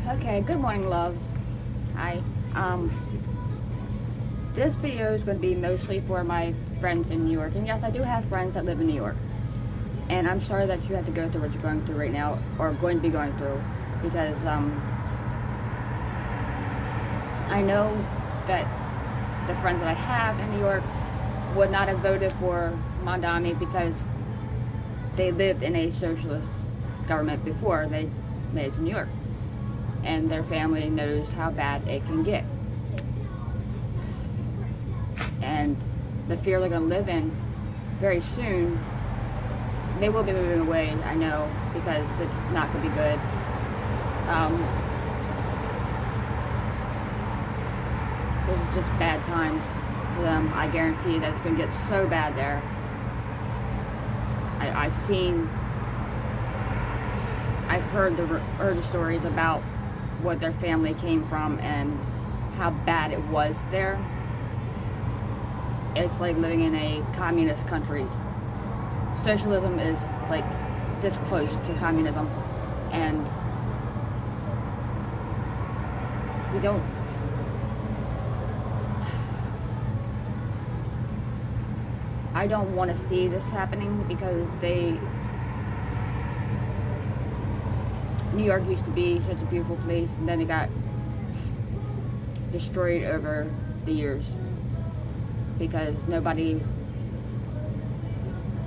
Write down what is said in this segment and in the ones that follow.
Okay, good morning, loves. Hi. Um, this video is going to be mostly for my friends in New York. And yes, I do have friends that live in New York. And I'm sorry that you have to go through what you're going through right now, or going to be going through, because I know that the friends that I have in New York would not have voted for Mondani because they lived in a socialist government before they made it to New York. And their family knows how bad it can get. And the fear they're going to live in very soon, they will be moving away, I know, because it's not going to be good. This is just bad times for them. I guarantee that it's going to get so bad there. I've heard the stories about what their family came from and how bad it was there. It's like living in a communist country. Socialism is like this close to communism, and we don't. I don't want to see this happening because New York used to be such a beautiful place, and then it got destroyed over the years because nobody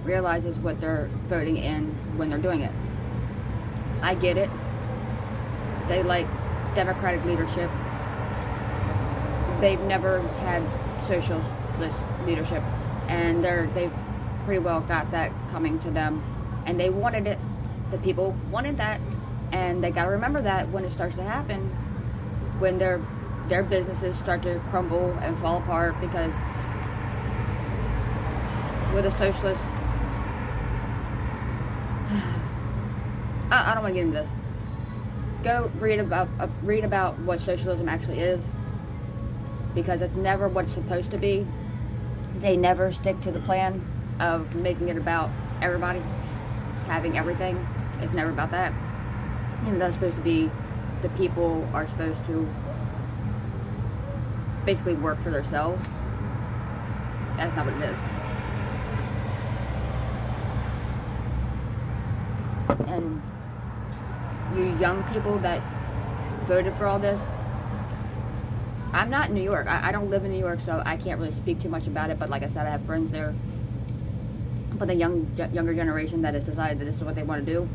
realizes what they're voting in when they're doing it. I get it. They like democratic leadership. They've never had socialist leadership, and they've pretty well got that coming to them, and they wanted it. The people wanted that, and they got to remember that when it starts to happen, when their businesses start to crumble and fall apart, because with a socialist, I don't want to get into this. Go read about what socialism actually is, because it's never what it's supposed to be. They never stick to the plan of making it about everybody having everything. It's never about that. Even though it's supposed to be, the people are supposed to basically work for themselves. That's not what it is. And you young people that voted for all this, I'm not in New York. I don't live in New York, so I can't really speak too much about it. But like I said, I have friends there. But the younger generation that has decided that this is what they want to do,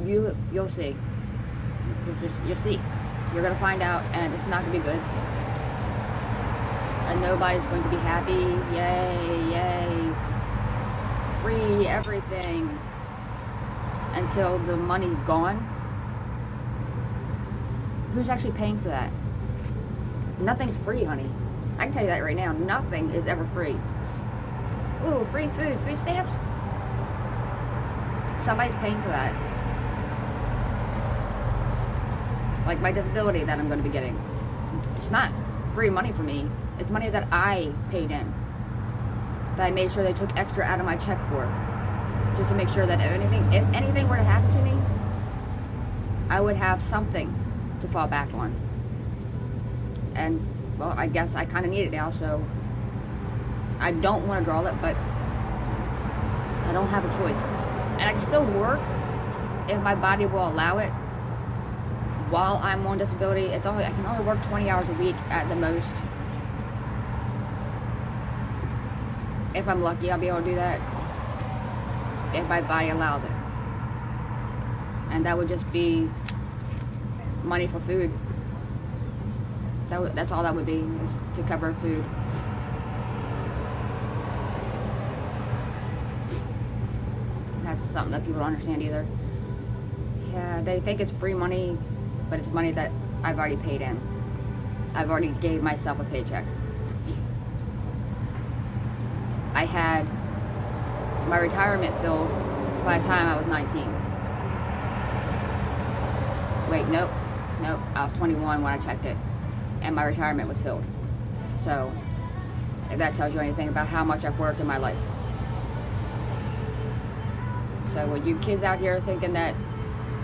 you'll see. You'll see. You're gonna find out, and it's not gonna be good. And nobody's going to be happy. Yay, yay! Free everything until the money's gone. Who's actually paying for that? Nothing's free, honey. I can tell you that right now. Nothing is ever free. Ooh, free food stamps? Somebody's paying for that. Like my disability that I'm going to be getting. It's not free money for me. It's money that I paid in. That I made sure they took extra out of my check for. Just to make sure that if anything were to happen to me, I would have something to fall back on. And, well, I guess I kind of need it now, so I don't want to draw it, but I don't have a choice. And I can still work if my body will allow it while I'm on disability. I can only work 20 hours a week at the most. If I'm lucky, I'll be able to do that if my body allows it. And that would just be money for food. That's all that would be, is to cover food. That's something that people don't understand either. Yeah, they think it's free money, but it's money that I've already paid in. I've already gave myself a paycheck. I had my retirement filled by the time I was 19. Wait, nope. I was 21 when I checked it, and my retirement was filled. So, if that tells you anything about how much I've worked in my life. So, when you kids out here thinking that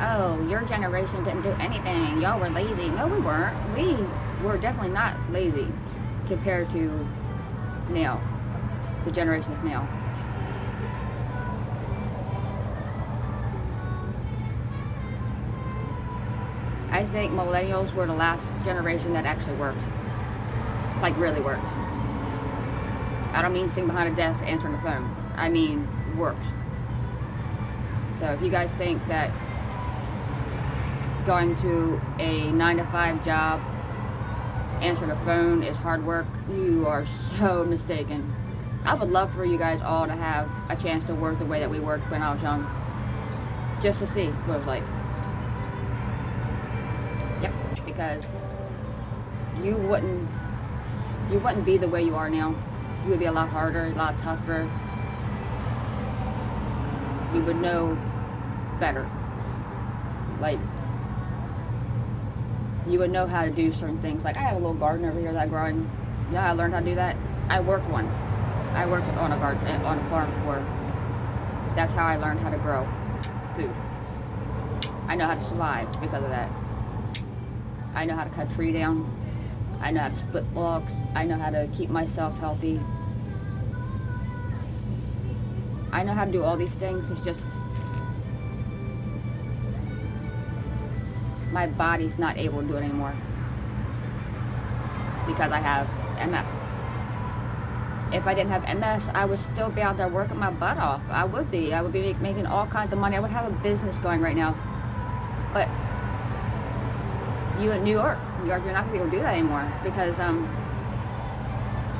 oh, your generation didn't do anything. Y'all were lazy. No, we weren't. We were definitely not lazy compared to now, the generations now. I think millennials were the last generation that actually worked. Like, really worked. I don't mean sitting behind a desk answering the phone. I mean worked. So if you guys think that going to a 9-to-5 job, answering the phone is hard work, you are so mistaken. I would love for you guys all to have a chance to work the way that we worked when I was young. Just to see what it was like. Yep, because you wouldn't be the way you are now. You would be a lot harder, a lot tougher. You would know better. Like, you would know how to do certain things. Like, I have a little garden over here that I'm growing. You know how I learned how to do that? I worked one. I worked on a garden, on a farm before. That's how I learned how to grow food. I know how to survive because of that. I know how to cut a tree down. I know how to split logs. I know how to keep myself healthy. I know how to do all these things. It's just my body's not able to do it anymore because I have MS. If I didn't have MS, I would still be out there working my butt off. I would be making all kinds of money. I would have a business going right now. But you in New York, you're not gonna be able to do that anymore because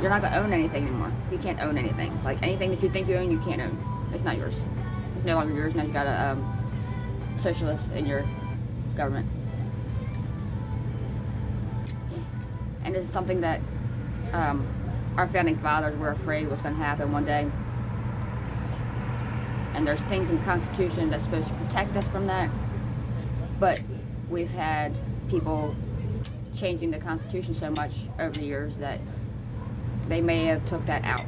you're not gonna own anything anymore. You can't own anything. Like, anything that you think you own, you can't own. It's not yours. It's no longer yours. Now you got a socialist in your government. And this is something that our founding fathers were afraid was going to happen one day. And there's things in the Constitution that's supposed to protect us from that. But we've had people changing the Constitution so much over the years that they may have took that out.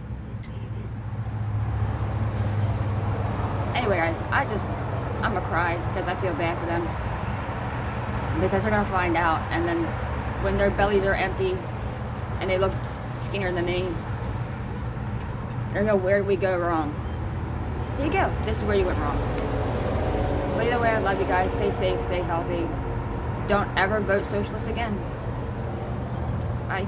Anyway, guys, I'm gonna cry because I feel bad for them. Because they're gonna find out, and then when their bellies are empty and they look skinnier than me, they're gonna go, where did we go wrong? Here you go. This is where you went wrong. But either way, I love you guys. Stay safe, stay healthy. Don't ever vote socialist again. Bye.